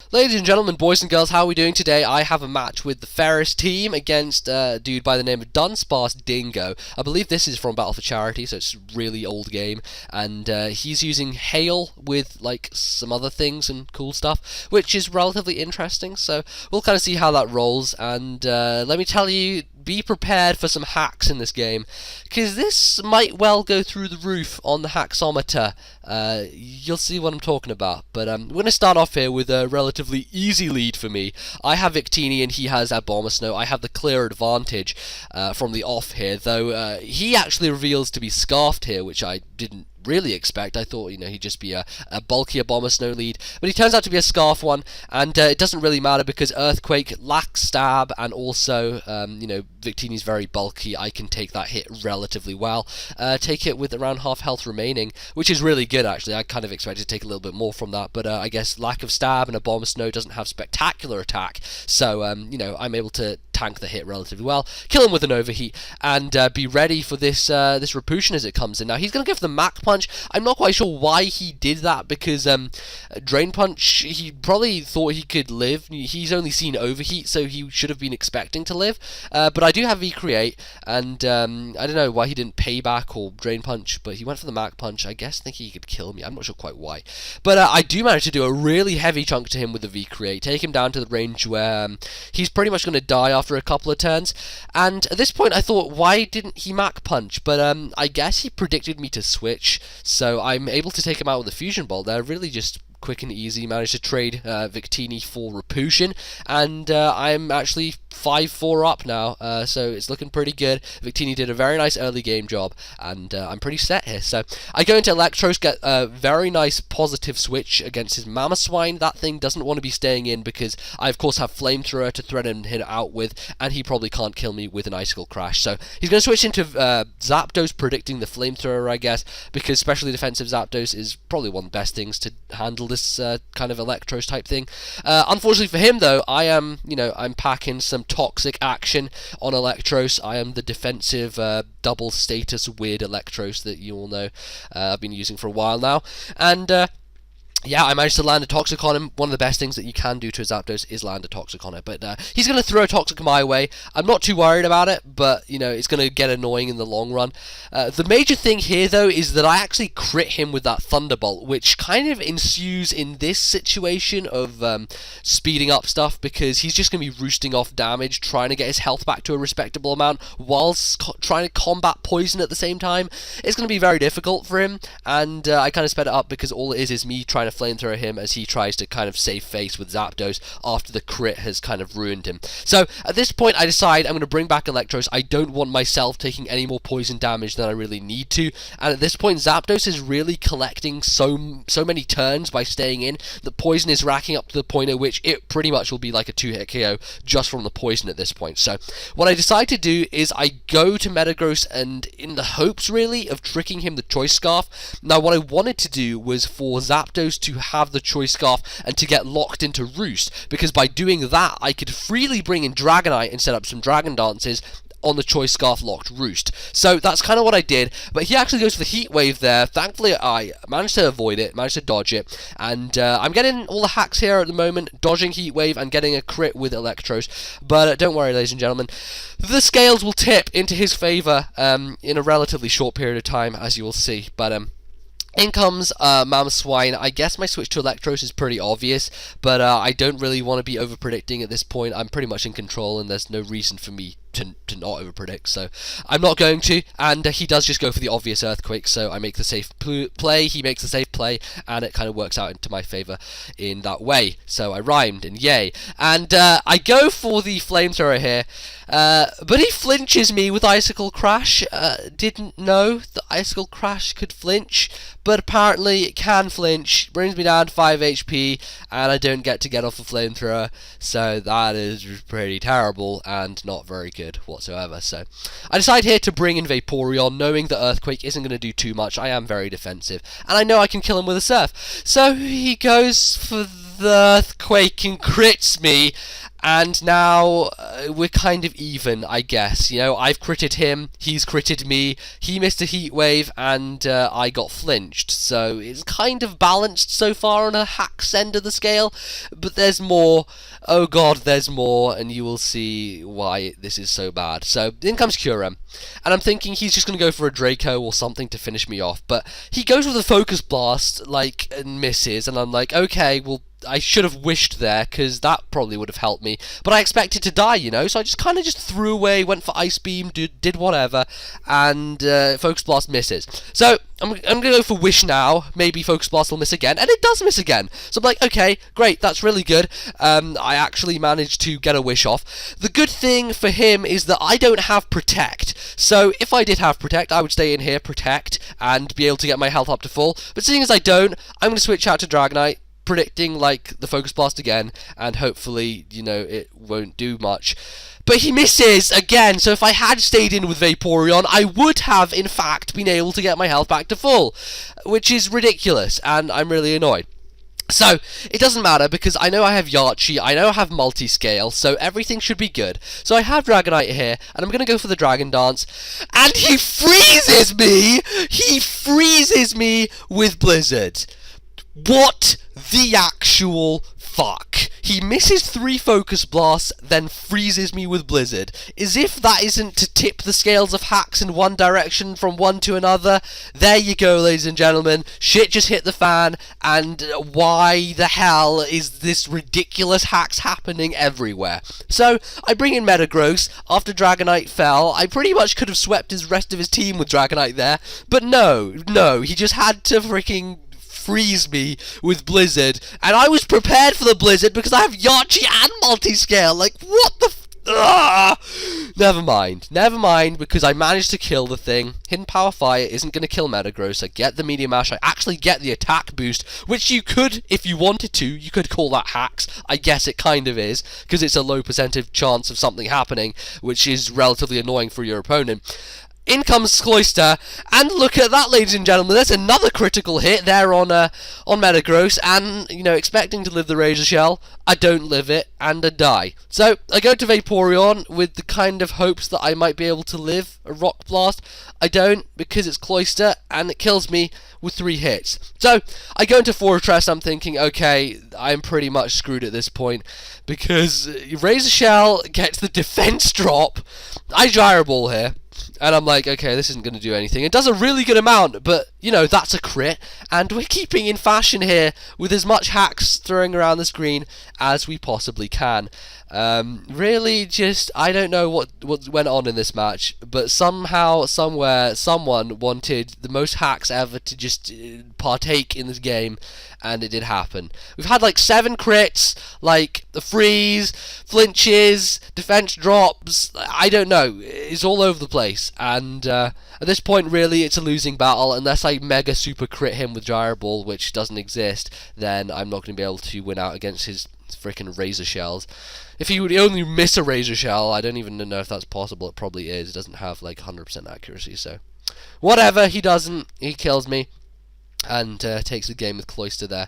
Ladies and gentlemen, boys and girls, how are we doing today? I have a match with the Ferris team against a dude by the name of DunsparceDingo. I believe this is from Battle for Charity, so it's a really old game, and he's using hail with like some other things and cool stuff, which is relatively interesting, so we'll kind of see how that rolls, and let me tell you, be prepared for some hacks in this game, because this might well go through the roof on the haxometer. You'll see what I'm talking about, but we're going to start off here with a relatively easy lead for me. I have Victini and he has Abomasnow. I have the clear advantage from the off here, though he actually reveals to be Scarfed here, which I didn't really expect. I thought, he'd just be a bulky Abomasnow lead, but he turns out to be a Scarf one, and it doesn't really matter because Earthquake lacks stab, and also, Victini's very bulky. I can take that hit relatively well. Take it with around half health remaining, which is really good actually. I kind of expected to take a little bit more from that, but I guess lack of stab and Abomasnow doesn't have spectacular attack, so I'm able to tank the hit relatively well, kill him with an overheat, and be ready for this Repulsion as it comes in. Now he's going to go for the Mach Punch. I'm not quite sure why he did that, because Drain Punch, he probably thought he could live. He's only seen overheat, so he should have been expecting to live, but I do have V-Create, and I don't know why he didn't Payback or Drain Punch, but he went for the Mach Punch, I guess thinking he could kill me. I'm not sure quite why, but I do manage to do a really heavy chunk to him with the V-Create, take him down to the range where he's pretty much going to die after a couple of turns, and at this point I thought, why didn't he Mach Punch? But I guess he predicted me to switch, so I'm able to take him out with a Fusion Bolt there, really just quick and easy. Managed to trade Victini for Repulsion, and I'm actually 5-4 up now, so it's looking pretty good. Victini did a very nice early game job, and I'm pretty set here. So I go into Electros, get a very nice positive switch against his Mamoswine. That thing doesn't want to be staying in because I of course have Flamethrower to threaten him out with, and he probably can't kill me with an Icicle Crash. So he's going to switch into Zapdos, predicting the Flamethrower, I guess, because specially defensive Zapdos is probably one of the best things to handle this kind of Electros type thing. Unfortunately for him though, I am, I'm packing some toxic action on Electros. I am the defensive double status weird Electros that you all know I've been using for a while now, and yeah, I managed to land a Toxic on him. One of the best things that you can do to a Zapdos is land a Toxic on it, but he's going to throw a Toxic my way. I'm not too worried about it, but, it's going to get annoying in the long run. The major thing here, though, is that I actually crit him with that Thunderbolt, which kind of ensues in this situation of speeding up stuff, because he's just going to be roosting off damage, trying to get his health back to a respectable amount, whilst trying to combat poison at the same time. It's going to be very difficult for him, and I kind of sped it up because all it is me trying to Flamethrower him as he tries to kind of save face with Zapdos after the crit has kind of ruined him. So at this point I decide I'm going to bring back Electros. I don't want myself taking any more poison damage than I really need to, and at this point Zapdos is really collecting so many turns by staying in. The poison is racking up to the point at which it pretty much will be like a 2-hit KO just from the poison at this point. So what I decide to do is I go to Metagross, and in the hopes really of tricking him the Choice Scarf. Now what I wanted to do was for Zapdos to have the Choice Scarf and to get locked into Roost, because by doing that I could freely bring in Dragonite and set up some Dragon Dances on the Choice Scarf locked Roost. So that's kind of what I did, but he actually goes for the Heat Wave there. Thankfully I managed to avoid it, managed to dodge it, and I'm getting all the hacks here at the moment, dodging Heat Wave and getting a crit with Electros, but don't worry ladies and gentlemen, the scales will tip into his favour in a relatively short period of time, as you will see, but in comes Mamoswine. I guess my switch to Electros is pretty obvious, but I don't really want to be over-predicting at this point. I'm pretty much in control, and there's no reason for me to not over-predict, so I'm not going to, and he does just go for the obvious Earthquake, so I make the safe play, he makes the safe play, and it kind of works out into my favour in that way. So I rhymed, and yay. And I go for the Flamethrower here, but he flinches me with Icicle Crash. Didn't know that Icicle Crash could flinch, but apparently it can flinch. Brings me down to 5 HP, and I don't get to get off the Flamethrower, so that is pretty terrible and not very good whatsoever. So I decide here to bring in Vaporeon, knowing that Earthquake isn't going to do too much. I am very defensive, and I know I can kill him with a Surf. So he goes for the Earthquake and crits me, and now we're kind of even, I guess. You know, I've critted him, he's critted me, he missed a heat wave, and I got flinched. So it's kind of balanced so far on a Hax end of the scale, but there's more. Oh god, there's more, and you will see why this is so bad. So in comes Curem, and I'm thinking he's just going to go for a Draco or something to finish me off, but he goes with a Focus Blast, like, and misses, and I'm like, okay, well, I should have wished there, because that probably would have helped me, but I expected to die, you know, so I just kind of just threw away, went for Ice Beam, did whatever, and Focus Blast misses. So, I'm going to go for Wish now, maybe Focus Blast will miss again, and it does miss again, so I'm like, okay, great, that's really good. I actually managed to get a Wish off. The good thing for him is that I don't have Protect, so if I did have Protect, I would stay in here, Protect, and be able to get my health up to full, but seeing as I don't, I'm going to switch out to Dragonite, predicting like the Focus Blast again, and hopefully, you know, it won't do much. But he misses again, so if I had stayed in with Vaporeon, I would have, in fact, been able to get my health back to full, which is ridiculous, and I'm really annoyed. So, it doesn't matter, because I know I have Yachi, I know I have Multiscale, so everything should be good. So I have Dragonite here, and I'm going to go for the Dragon Dance, and he freezes me! He freezes me with Blizzard. What the actual fuck? He misses 3 Focus Blasts, then freezes me with Blizzard. As if that isn't to tip the scales of Hax in one direction from one to another. There you go, ladies and gentlemen. Shit just hit the fan, and why the hell is this ridiculous Hax happening everywhere? So, I bring in Metagross. After Dragonite fell, I pretty much could have swept his rest of his team with Dragonite there, but no, he just had to freaking freeze me with Blizzard, and I was prepared for the Blizzard because I have Yachi and Multiscale. Like, what the Never mind, because I managed to kill the thing. Hidden Power Fire isn't going to kill Metagross. I get the Meteor Mash, I actually get the attack boost, which you could, if you wanted to, you could call that Hax. I guess it kind of is, because it's a low percentage chance of something happening, which is relatively annoying for your opponent. In comes Cloyster, and look at that, ladies and gentlemen, there's another critical hit there on Metagross, and, you know, expecting to live the Razor Shell, I don't live it, and I die. So, I go to Vaporeon with the kind of hopes that I might be able to live a Rock Blast. I don't, because it's Cloyster, and it kills me with 3 hits. So, I go into Fortress, I'm thinking, okay, I'm pretty much screwed at this point, because Razor Shell gets the defense drop, I Gyro Ball here, and I'm like, okay, this isn't going to do anything. It does a really good amount, but, you know, that's a crit. And we're keeping in fashion here with as much Hax throwing around the screen as we possibly can. Really, just, I don't know what went on in this match, but somehow, somewhere, someone wanted the most Hax ever to just partake in this game, and it did happen. We've had like 7 crits, like the freeze, flinches, defense drops, I don't know, it's all over the place, and at this point really it's a losing battle. Unless I mega super crit him with Gyro Ball, which doesn't exist, then I'm not going to be able to win out against his freaking Razor Shells. If he would only miss a Razor Shell, I don't even know if that's possible. It probably is. It doesn't have like 100% accuracy, so whatever, he doesn't, he kills me, and takes the game with Cloyster there.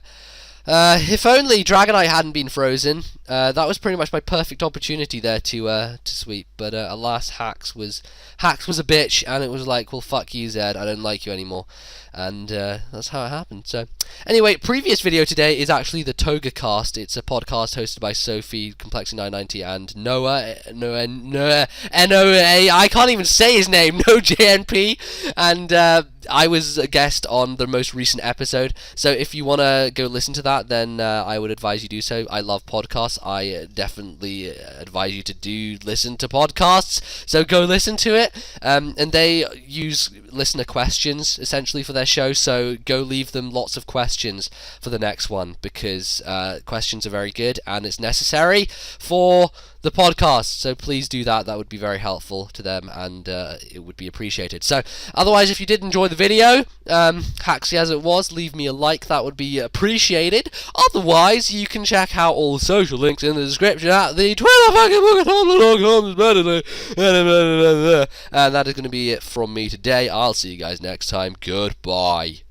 If only Dragonite hadn't been frozen, that was pretty much my perfect opportunity there to sweep, but alas, Hax was a bitch, and it was like, well, fuck you, Zed, I don't like you anymore, and that's how it happened. So anyway, previous video today is actually the Toga Cast. It's a podcast hosted by Sophie, Complexity990, and Noah, N-O-A, I can't even say his name, no JNP, and I was a guest on the most recent episode, so if you want to go listen to that, then I would advise you do so. I love podcasts. I definitely advise you to listen to podcasts, so go listen to it. And they use listener questions, essentially, for their show, so go leave them lots of questions for the next one, because questions are very good, and it's necessary for the podcast, so please do that. That would be very helpful to them, and it would be appreciated. So otherwise, if you did enjoy the video, Haxy as it was, leave me a like, that would be appreciated. Otherwise, you can check out all the social links in the description at the Twitter fucking book at Tumblr.com, and that is going to be it from me today. I'll see you guys next time. Goodbye.